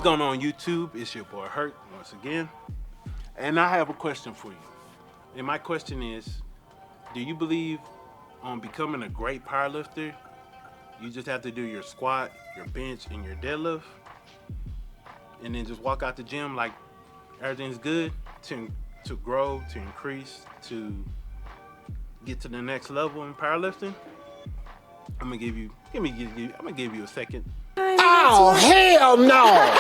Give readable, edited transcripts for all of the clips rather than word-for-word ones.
going on YouTube? It's your boy Herc once again. And I have a question for you. And my question is, do you believe on becoming a great powerlifter, you just have to do your squat, your bench, and your deadlift, and then just walk out the gym like everything's good to grow, to increase, to get to the next level in powerlifting? I'm gonna give you a second. Oh, hell no!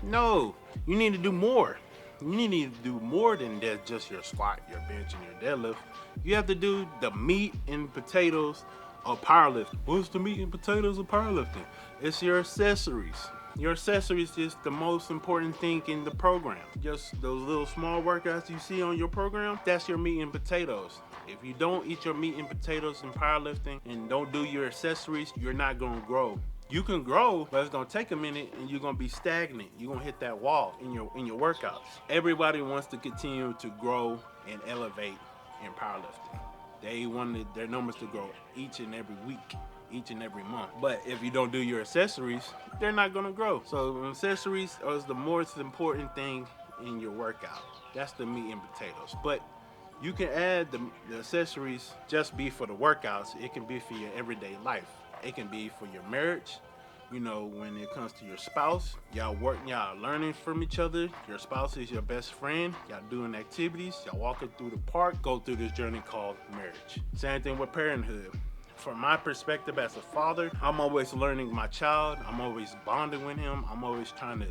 No, you need to do more. You need to do more than that, just your squat, your bench, and your deadlift. You have to do the meat and potatoes of powerlifting. What's the meat and potatoes of powerlifting? It's your accessories. Your accessories is the most important thing in the program. Just those little small workouts you see on your program, that's your meat and potatoes. If you don't eat your meat and potatoes in powerlifting and don't do your accessories, you're not gonna grow. You can grow, but it's gonna take a minute and you're gonna be stagnant. You're gonna hit that wall in your workouts. Everybody wants to continue to grow and elevate in powerlifting. They want their numbers to grow each and every week, each and every month. But if you don't do your accessories, they're not gonna grow. So accessories is the most important thing in your workout. That's the meat and potatoes. But you can add the accessories just be for the workouts. It can be for your everyday life. It can be for your marriage. You know, when it comes to your spouse, y'all learning from each other. Your spouse is your best friend. Y'all doing activities. Y'all walking through the park. Go through this journey called marriage. Same thing with parenthood. From my perspective as a father, I'm always learning my child. I'm always bonding with him. I'm always trying to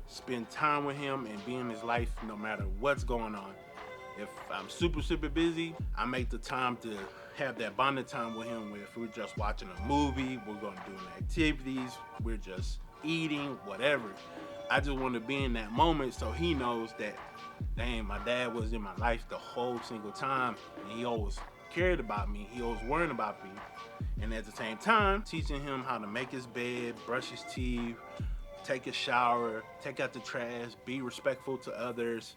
spend time with him and be in his life no matter what's going on. If I'm super busy, I make the time to have that bonding time with him. If we're just watching a movie, we're going to do activities, we're just eating, whatever. I just want to be in that moment so he knows that, dang, my dad was in my life the whole single time, and he always cared about me, he always worried about me. And at the same time, teaching him how to make his bed, brush his teeth, take a shower, take out the trash, be respectful to others,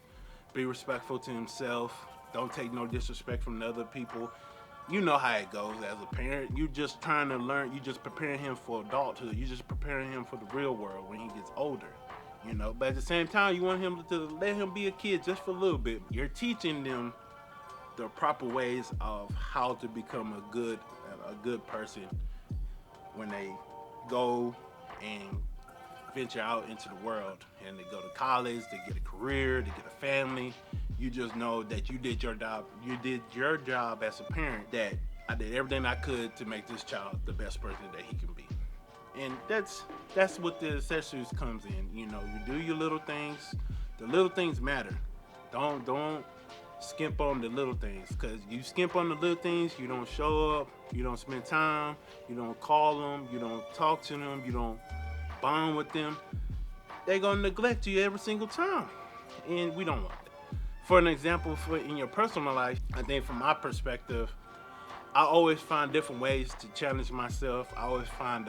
be respectful to himself. Don't take no disrespect from the other people. You know how it goes as a parent. You just trying to learn. You just preparing him for adulthood. You just preparing him for the real world when he gets older. You know, but at the same time, you want him to let him be a kid just for a little bit. You're teaching them the proper ways of how to become a good person when they go and venture out into the world and they go to college, they get a career, they get a family. You just know that you did your job. You did your job as a parent, that I did everything I could to make this child the best person that he can be. And that's what the accessories comes in. You know, you do your little things. The little things matter. Don't skimp on the little things, because you skimp on the little things, you don't show up, you don't spend time, you don't call them, you don't talk to them, you don't bond with them. They're gonna neglect you every single time, and we don't want that. For an example, in your personal life, I think from my perspective, I always find different ways to challenge myself. I always find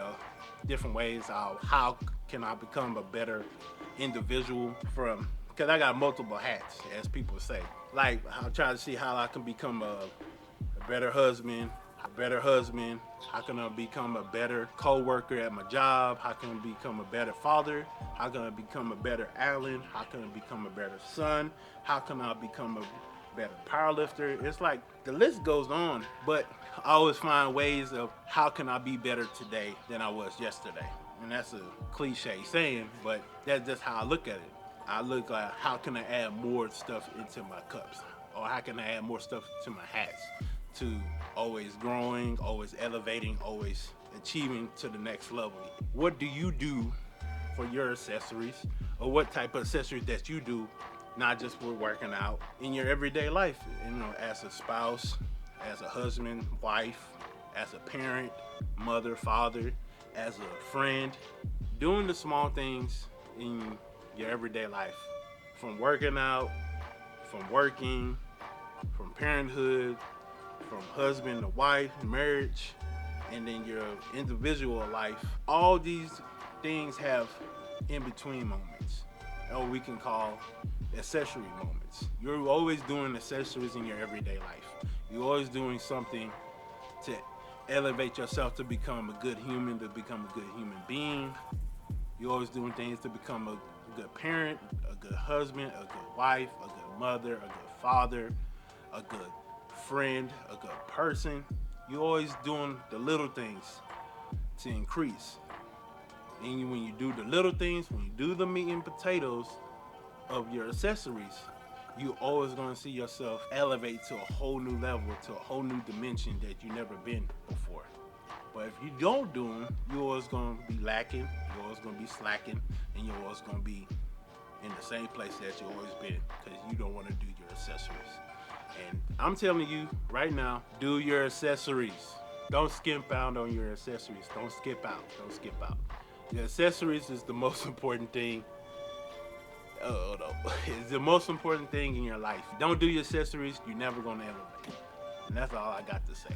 different ways of how can I become a better individual, because I got multiple hats, as people say. Like, I'm trying to see how I can become a better husband. How can I become a better co-worker at my job? How can I become a better father? How can I become a better Allen? How can I become a better son? How can I become a better powerlifter? It's like the list goes on, but I always find ways of how can I be better today than I was yesterday. And that's a cliche saying, but that's just how I look at it. I look like, how can I add more stuff into my cups? Or how can I add more stuff to my hats? To always growing, always elevating, always achieving to the next level. What do you do for your accessories? Or what type of accessories that you do, not just for working out, in your everyday life? You know, as a spouse, as a husband, wife, as a parent, mother, father, as a friend. Doing the small things in your everyday life. From working out, from working, from parenthood, from husband to wife, marriage, and then your individual life. All these things have in-between moments, or we can call accessory moments. You're always doing accessories in your everyday life. You're always doing something to elevate yourself to become a good human, to become a good human being. You're always doing things to become a good parent, a good husband, a good wife, a good mother, a good father, a good friend, a good person. You're always doing the little things to increase. And when you do the little things, when you do the meat and potatoes of your accessories, you always going to see yourself elevate to a whole new level, to a whole new dimension that you never been before. But if you don't do them, you're always going to be lacking, you're always going to be slacking, and you're always going to be in the same place that you've always been because you don't want to do your accessories. And I'm telling you right now, do your accessories. Don't skimp out on your accessories. Don't skip out. Don't skip out. Your accessories is the most important thing. Oh no, it's the most important thing in your life. Don't do your accessories, you're never gonna elevate. And that's all I got to say.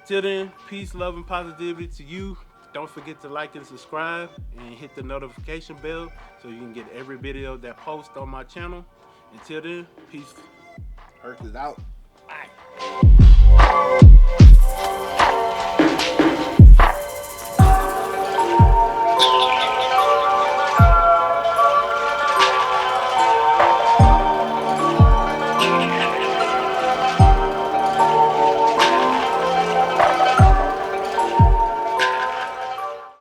Till then, peace, love, and positivity to you. Don't forget to like and subscribe and hit the notification bell so you can get every video that posts on my channel. Until then, peace. Herc is out. Bye.